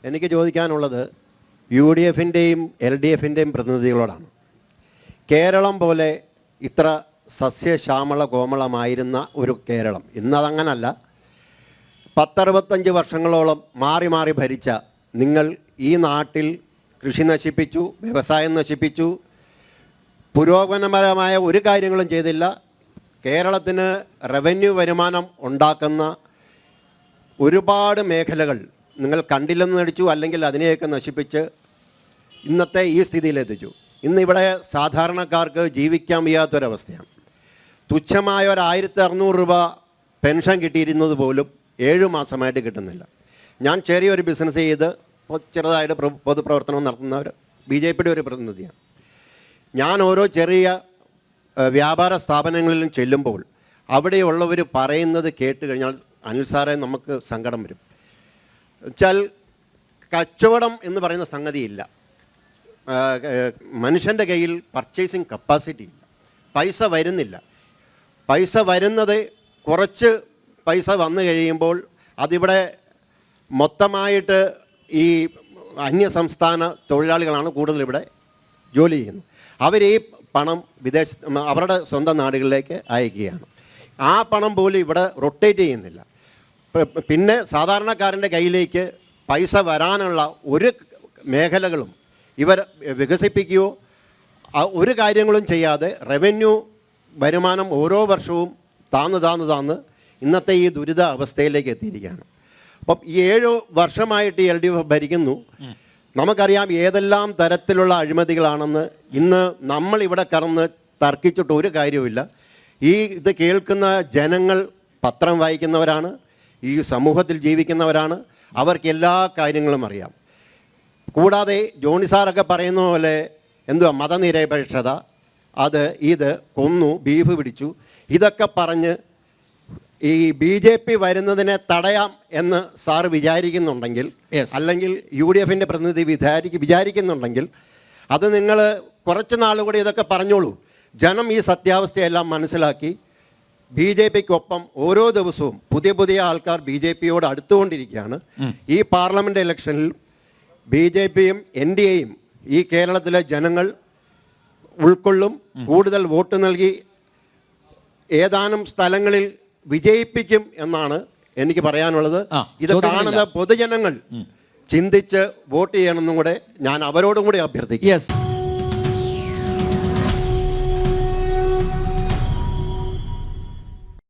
എനിക്ക് ചോദിക്കാനുള്ളത് UDF-ൻ്റെയും LDF-ൻ്റെയും പ്രതിനിധികളോടാണ്. കേരളം പോലെ ഇത്ര സസ്യശ്യാമള കോമളമായിരുന്ന ഒരു കേരളം ഇന്നതങ്ങനല്ല. 10-65 വർഷങ്ങളോളം മാറി മാറി ഭരിച്ച നിങ്ങൾ ഈ നാട്ടിൽ കൃഷി നശിപ്പിച്ചു, വ്യവസായം നശിപ്പിച്ചു, പുരോഗമനപരമായ ഒരു കാര്യങ്ങളും ചെയ്തില്ല. കേരളത്തിന് റവന്യൂ വരുമാനം ഉണ്ടാക്കുന്ന ഒരുപാട് മേഖലകൾ നിങ്ങൾ കണ്ടില്ലെന്ന് നടിച്ചു, അല്ലെങ്കിൽ അതിനെയൊക്കെ നശിപ്പിച്ച് ഇന്നത്തെ ഈ സ്ഥിതിയിലെത്തിച്ചു. ഇന്നിവിടെ സാധാരണക്കാർക്ക് ജീവിക്കാൻ വയ്യാത്തൊരവസ്ഥയാണ്. തുച്ഛമായ ഒരു 1600 രൂപ പെൻഷൻ കിട്ടിയിരുന്നത് പോലും 7 മാസമായിട്ട് കിട്ടുന്നില്ല. ഞാൻ ചെറിയൊരു ബിസിനസ് ചെയ്ത് ചെറുതായിട്ട് പൊതുപ്രവർത്തനം നടത്തുന്ന ഒരു BJPയുടെ ഒരു പ്രതിനിധിയാണ്. ഞാൻ ഓരോ ചെറിയ വ്യാപാര സ്ഥാപനങ്ങളിലും ചെല്ലുമ്പോൾ അവിടെയുള്ളവർ പറയുന്നത് കേട്ട് കഴിഞ്ഞാൽ അനിൽ സാറേ നമുക്ക് സങ്കടം വരും. വെച്ചാൽ കച്ചവടം എന്ന് പറയുന്ന സംഗതിയില്ല. മനുഷ്യൻ്റെ കയ്യിൽ പർച്ചേസിങ് കപ്പാസിറ്റി ഇല്ല. പൈസ വരുന്നില്ല. പൈസ വരുന്നത് കുറച്ച് പൈസ വന്നു കഴിയുമ്പോൾ അതിവിടെ മൊത്തമായിട്ട് ഈ അന്യസംസ്ഥാന തൊഴിലാളികളാണ് കൂടുതൽ ഇവിടെ ജോലി ചെയ്യുന്നത്. അവർ ഈ പണം അവരുടെ സ്വന്തം നാടുകളിലേക്ക് അയക്കുകയാണ്. ആ പണം പോലും ഇവിടെ റൊട്ടേറ്റ് ചെയ്യുന്നില്ല. പിന്നെ സാധാരണക്കാരൻ്റെ കയ്യിലേക്ക് പൈസ വരാനുള്ള ഒരു മേഖലകളും ഇവർ വികസിപ്പിക്കുകയോ ഒരു കാര്യങ്ങളും ചെയ്യാതെ റവന്യൂ വരുമാനം ഓരോ വർഷവും താന്ന് ഇന്നത്തെ ഈ ദുരിത അവസ്ഥയിലേക്ക് എത്തിയിരിക്കുകയാണ്. അപ്പം ഈ 7 വർഷമായിട്ട് LDF ഭരിക്കുന്നു. നമുക്കറിയാം ഏതെല്ലാം തരത്തിലുള്ള അഴിമതികളാണെന്ന്. ഇന്ന് നമ്മളിവിടെ കറന്ന് തർക്കിച്ചിട്ട് ഒരു കാര്യവുമില്ല. ഇത് കേൾക്കുന്ന ജനങ്ങൾ പത്രം വായിക്കുന്നവരാണ്, ഈ സമൂഹത്തിൽ ജീവിക്കുന്നവരാണ്. അവർക്ക് എല്ലാ കാര്യങ്ങളും അറിയാം. കൂടാതെ ജോണി സാറൊക്കെ പറയുന്ന പോലെ എന്തുവാ മതനിരപേക്ഷത, ഇത് കൊന്നു, ബീഫ് പിടിച്ചു, ഇതൊക്കെ പറഞ്ഞ് ഈ BJP വരുന്നതിനെ തടയാം എന്ന് സാറ് വിചാരിക്കുന്നുണ്ടെങ്കിൽ, അല്ലെങ്കിൽ UDF-ൻ്റെ പ്രതിനിധി വിചാരിക്കുന്നുണ്ടെങ്കിൽ അത് നിങ്ങൾ കുറച്ച് നാളുകൂടി ഇതൊക്കെ പറഞ്ഞോളൂ. ജനം ഈ സത്യാവസ്ഥയെല്ലാം മനസ്സിലാക്കി BJPക്കൊപ്പം ഓരോ ദിവസവും പുതിയ ആൾക്കാർ BJPയോട് അടുത്തുകൊണ്ടിരിക്കുകയാണ്. ഈ പാർലമെൻറ്റ് ഇലക്ഷനിൽ BJPയും NDAയും ഈ കേരളത്തിലെ ജനങ്ങൾ ഉൾക്കൊള്ളും. കൂടുതൽ വോട്ട് നൽകി ഏതാനും സ്ഥലങ്ങളിൽ വിജയിപ്പിക്കും എന്നാണ് എനിക്ക് പറയാനുള്ളത്. ഇത് കാണുന്ന പൊതുജനങ്ങൾ ചിന്തിച്ച് വോട്ട് ചെയ്യണമെന്നും കൂടെ ഞാൻ അവരോടും കൂടി അഭ്യർത്ഥിക്കും.